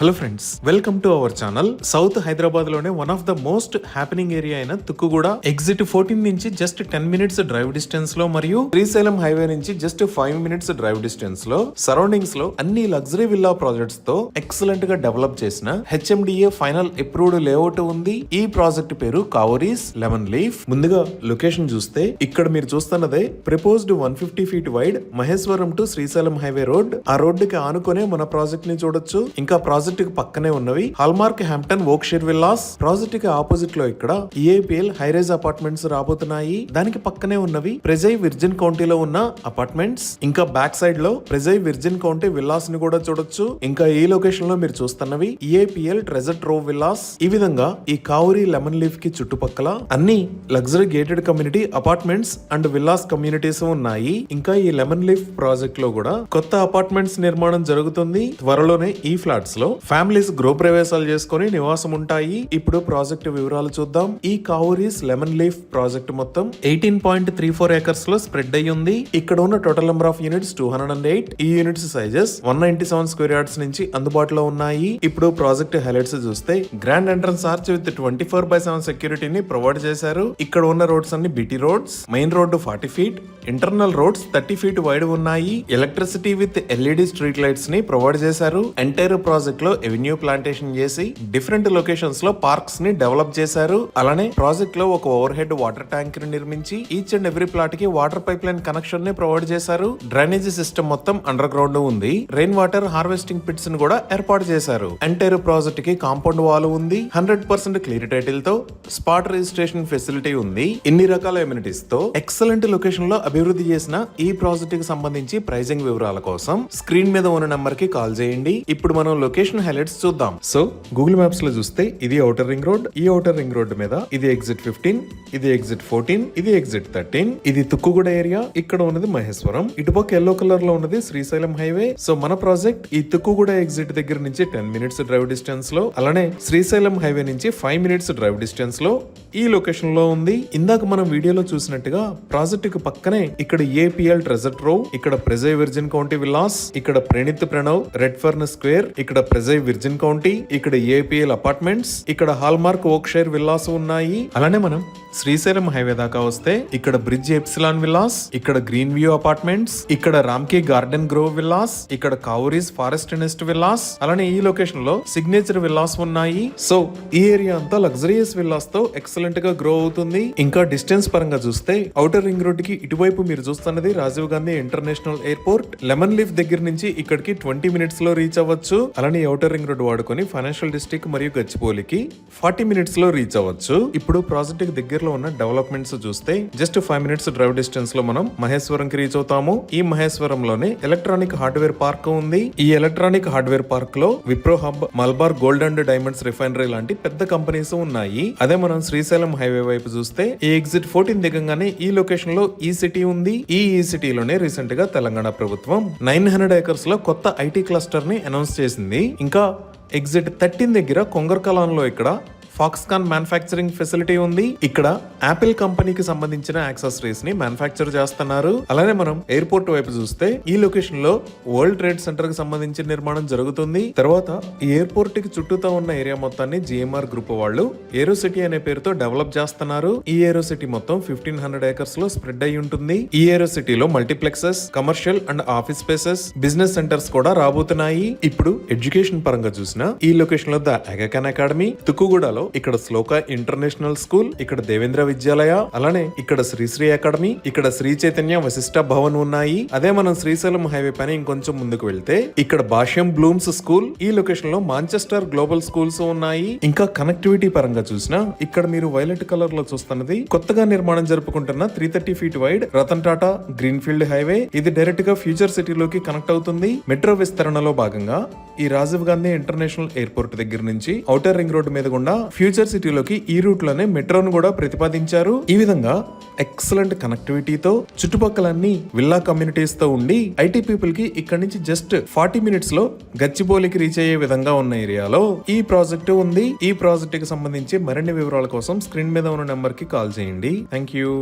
Hello friends, welcome to our channel. South Hyderabad లోనే one of the most happening area అయిన Tukkuguda exit 14 నుంచి just 10 minutes drive distance లో మరియు Srisailam highway నుంచి just 5 minutes drive distance లో surroundings లో అన్ని లగ్జరీ విల్లా ప్రాజెక్ట్స్ తో ఎక్సలెంట్ గా డెవలప్ చేసిన HMDA ఫైనల్ అప్రూవ్డ్ లేఅవుట్ ఉంది. ఈ ప్రాజెక్ట్ పేరు కావరీస్ లెమన్ లీఫ్. ముందుగా లొకేషన్ చూస్తే ఇక్కడ మీరు చూస్తున్నదే proposed 150 feet wide Maheshwaram to Srisailam highway road. ఆ రోడ్డుకి ఆనుకునే మన ప్రాజెక్ట్ ని చూడొచ్చు. ఇంకా ప్రాజెక్ట్ కి పక్కనే ఉన్నవి హాల్మార్క్ హ్యాంప్టన్ వోక్షైర్ విల్లాస్. ప్రాజెక్ట్ కి ఆపోజిట్ లో ఇక్కడ EAPL హైరైజ్ అపార్ట్మెంట్స్ రాబోతున్నాయి. దానికి పక్కనే ఉన్నవి ప్రెజై విర్జిన్ కౌంటీలో ఉన్న అపార్ట్మెంట్స్. ఇంకా బ్యాక్ సైడ్ లో ప్రెజై విర్జిన్ కౌంటీ విల్లాస్ ని కూడా చూడొచ్చు. ఇంకా ఈ లొకేషన్ లో మీరు చూస్తున్నవి EAPL ట్రెజర్ ట్రోవ్ విల్లాస్. ఈ విధంగా ఈ కావరీ లెమన్ లీఫ్ కి చుట్టుపక్కల అన్ని luxury gated community apartments and villas communities ఉన్నాయి. ఇంకా ఈ లెమన్ లీఫ్ ప్రాజెక్ట్ లో కూడా కొత్త అపార్ట్మెంట్స్ నిర్మాణం జరుగుతుంది. త్వరలోనే ఈ ఫ్లాట్స్ లో ఫ్యామిలీస్ గృహ ప్రవేశాలు చేసుకుని నివాసం ఉంటాయి. ఇప్పుడు ప్రాజెక్ట్ వివరాలు చూద్దాం. ఈ కావరీస్ లెమన్ లీఫ్ ప్రాజెక్ట్ మొత్తం 18.34 ఏకర్స్ లో స్ప్రెడ్ అయ్యి ఉంది. ఇక్కడ ఉన్న టోటల్ నెంబర్ ఆఫ్ యూనిట్స్ 208. ఈ యూనిట్స్ సైజెస్ 197 స్క్వేర్ యార్డ్స్ నుంచి అందుబాటులో ఉన్నాయి. ఇప్పుడు ప్రాజెక్ట్ హైలైట్స్ చూస్తే గ్రాండ్ ఎంట్రన్స్ ఆర్చ్ విత్ 24/7 సెక్యూరిటీని ప్రొవైడ్ చేశారు. ఇక్కడ ఉన్న రోడ్స్ అన్ని BT roads. Main road 40 feet, internal roads 30 feet wide ఉన్నాయి. Electricity with LED street lights ని ప్రొవైడ్ చేశారు. ఎంటైర్ ప్రాజెక్ట్ లో ఎవెన్యూ ప్లాంటేషన్ చేసి డిఫరెంట్ లొకేషన్స్ లో పార్క్స్ ని డెవలప్ చేశారు. అలానే ప్రాజెక్ట్ లో ఒక ఓవర్ హెడ్ వాటర్ ట్యాంక్ ని నిర్మించి ఈచ్ అండ్ ఎవ్రీ ప్లాట్ కి వాటర్ పైప్ లైన్ కనెక్షన్ ని ప్రొవైడ్ చేశారు. డ్రైనేజీ సిస్టమ్ మొత్తం అండర్ గ్రౌండ్ ఉంది. రెయిన్ వాటర్ హార్వెస్టింగ్ పిట్స్ ని కూడా ఏర్పాటు చేశారు. ఎంటైర్ ప్రాజెక్ట్ కి కాంపౌండ్ వాల్ ఉంది. 100% క్లియర్ టైటిల్ తో స్పాట్ రిజిస్ట్రేషన్ ఫెసిలిటీ ఉంది. ఇన్ని రకాల ఎమ్యూనిటీస్ తో ఎక్సలెంట్ లొకేషన్ లో అభివృద్ధి చేసిన ఈ ప్రాజెక్ట్ కి సంబంధించి ప్రైజింగ్ వివరాల కోసం స్క్రీన్ మీద ఉన్న నెంబర్ కి కాల్ చేయండి. ఇప్పుడు మనం లొకేషన్ హైలైట్స్ చూద్దాం. సో గూగుల్ మ్యాప్స్ లో చూస్తే ఇది ఔటర్ రింగ్ రోడ్. ఈ ఔటర్ రింగ్ రోడ్ మీద ఇది ఎగ్జిట్ 15, ఇది ఎగ్జిట్ 14, ఇది ఎగ్జిట్ 13. ఇది తుక్కుగూడ ఏరియా. ఇక్కడ ఉన్నది మహేశ్వరం. ఇటుపక్క ఎల్లో కలర్ లో ఉన్నది శ్రీశైలం హైవే. సో మన ప్రాజెక్ట్ ఈ తుక్కుగూడ ఎగ్జిట్ దగ్గర నుంచి 10 మినిట్స్ డ్రైవ్ డిస్టెన్స్ లో, అలానే శ్రీశైలం హైవే నుంచి 5 మినిట్స్ డ్రైవ్ డిస్టెన్స్ లో ఈ లొకేషన్ లో ఉంది. ఇందాక మనం వీడియోలో చూసినట్టుగా ప్రాజెక్ట్ కు పక్కనే ఇక్కడ EAPL ట్రెజర్ ట్రోవ్, ఇక్కడ ప్రెజై విర్జిన్ కౌంటీ విల్లాస్, ఇక్కడ Praneeth Pranav red fern square, ఇక్కడ ప్రెజై విర్జిన్ కౌంటీ, ఇక్కడ EAPL అపార్ట్మెంట్స్, ఇక్కడ హాల్మార్క్ వోక్షైర్ విల్లాస్ ఉన్నాయి. అలానే మనం శ్రీశైలం హైవే దాకా వస్తే ఇక్కడ బ్రిడ్జ్ ఎప్సిలాన్ విల్లాస్, ఇక్కడ గ్రీన్ వ్యూ అపార్ట్మెంట్స్, ఇక్కడ రామ్కే గార్డెన్ గ్రోవ్ విల్లాస్, ఇక్కడ కావరీస్ ఫారెస్ట్ నెస్ట్ విల్లాస్, అలానే ఈ లొకేషన్ లో సిగ్నేచర్ విల్లాస్ ఉన్నాయి. సో ఈ ఏరియా అంతా లగ్జరియస్ విల్లాస్ తో ఎక్సలెంట్ గా గ్రో అవుతుంది. ఇంకా డిస్టెన్స్ పరంగా చూస్తే ఔటర్ రింగ్ రోడ్ కి ఇటువైపు మీరు చూస్తున్నది Rajiv Gandhi International Airport. Lemon leaf దగ్గర నుంచి ఇక్కడికి 20 మినిట్స్ లో రీచ్ అవ్వచ్చు. అలానే ఔటర్ రింగ్ రోడ్ వాడుకొని ఫైనాన్షియల్ డిస్ట్రిక్ట్ మరియు గచ్చిబౌలికి 40 మినిట్స్ లో రీచ్ అవ్వచ్చు. ఇప్పుడు ప్రాజెక్ట్ కి దగ్గరలో ఉన్న డెవలప్మెంట్స్ చూస్తే జస్ట్ 5 మినిట్స్ డ్రైవ్ డిస్టెన్స్ లో మనం మహేశ్వరం కి రీచ్ అవుతాము. ఈ మహేశ్వరంలోనే ఎలక్ట్రానిక్ హార్డ్వేర్ పార్క్ ఉంది. ఈ ఎలక్ట్రానిక్ హార్డ్వేర్ పార్క్ లో Wipro hub, Malabar gold and diamonds refinery లాంటి పెద్ద కంపెనీస్ ఉన్నాయి. అదే మనం శ్రీశైలం హైవే వైపు చూస్తే ఈ ఎగ్జిట్ 14 దిగంగానే ఈ లొకేషన్ లో ఈ సిటీ ఉంది. ఈ సిటీలోనే రీసెంట్ గా తెలంగాణ ప్రభుత్వం 900 ఏకర్స్ లో కొత్త IT క్లస్టర్ ని అనౌన్స్ చేసింది. ఇంకా ఎగ్జిట్ 13 దగ్గర కొంగర్కలాన్ లో ఇక్కడ ఫాక్స్కాన్ మ్యానుఫ్యాక్చరింగ్ ఫెసిలిటీ ఉంది. ఇక్కడ యాపిల్ కంపెనీకి సంబంధించిన యాక్సెసరీస్ ని మ్యానుఫ్యాక్చర్ చేస్తున్నారు. అలానే మనం ఎయిర్పోర్ట్ వైపు చూస్తే ఈ లొకేషన్ లో వరల్డ్ ట్రేడ్ సెంటర్ కి సంబంధించిన నిర్మాణం జరుగుతుంది. తర్వాత ఈ ఎయిర్పోర్ట్ కి చుట్టూతా ఉన్న ఏరియా మొత్తాన్ని GMR గ్రూప్ వాళ్ళు ఏరో సిటీ అనే పేరుతో డెవలప్ చేస్తున్నారు. ఈ ఏరో సిటీ మొత్తం 1500 ఏకర్స్ లో స్ప్రెడ్ అయి ఉంటుంది. ఈ ఏరో సిటీలో multiplexes, commercial and office spaces, business centres కూడా రాబోతున్నాయి. ఇప్పుడు ఎడ్యుకేషన్ పరంగా చూసినా ఈ లొకేషన్ లో ద అగాఖాన్ అకాడమీ, తుక్కుగూడలో ఇక్కడ శ్లోక ఇంటర్నేషనల్ స్కూల్, ఇక్కడ దేవేంద్ర విద్యాలయ, అలానే ఇక్కడ శ్రీశ్రీ అకాడమీ, ఇక్కడ శ్రీ చైతన్య వశిష్ట భవన్ ఉన్నాయి. అదే మనం శ్రీశైలం హైవే పైన ఇంకొంచెం ముందుకు వెళ్తే ఇక్కడ భాష్యం బ్లూమ్స్ స్కూల్, ఈ లొకేషన్ లో మాంచెస్టర్ గ్లోబల్ స్కూల్స్ ఉన్నాయి. ఇంకా కనెక్టివిటీ పరంగా చూసినా ఇక్కడ మీరు వైలెట్ కలర్ లో చూస్తున్నది కొత్తగా నిర్మాణం జరుపుకుంటున్న 330 feet wide Ratan Tata greenfield highway. ఇది డైరెక్ట్ గా ఫ్యూచర్ సిటీలోకి కనెక్ట్ అవుతుంది. మెట్రో విస్తరణలో భాగంగా ఈ రాజీవ్ గాంధీ ఇంటర్నేషనల్ ఎయిర్పోర్ట్ దగ్గర నుంచి ఔటర్ రింగ్ రోడ్ మీద గుండా ఫ్యూచర్ సిటీలోకి ఈ రూట్ లోనే మెట్రోను కూడా ప్రతిపాదించారు. ఈ విధంగా ఎక్సలెంట్ కనెక్టివిటీతో చుట్టుపక్కలన్నీ విల్లా కమ్యూనిటీస్ తో ఉండి IT పీపుల్ కి ఇక్కడ నుంచి జస్ట్ 40 మినిట్స్ లో గచ్చిబౌలికి రీచ్ అయ్యే విధంగా ఉన్న ఏరియాలో ఈ ప్రాజెక్ట్ ఉంది. ఈ ప్రాజెక్ట్ కి సంబంధించి మరిన్ని వివరాల కోసం స్క్రీన్ మీద ఉన్న నెంబర్ కి కాల్ చేయండి. Thank you.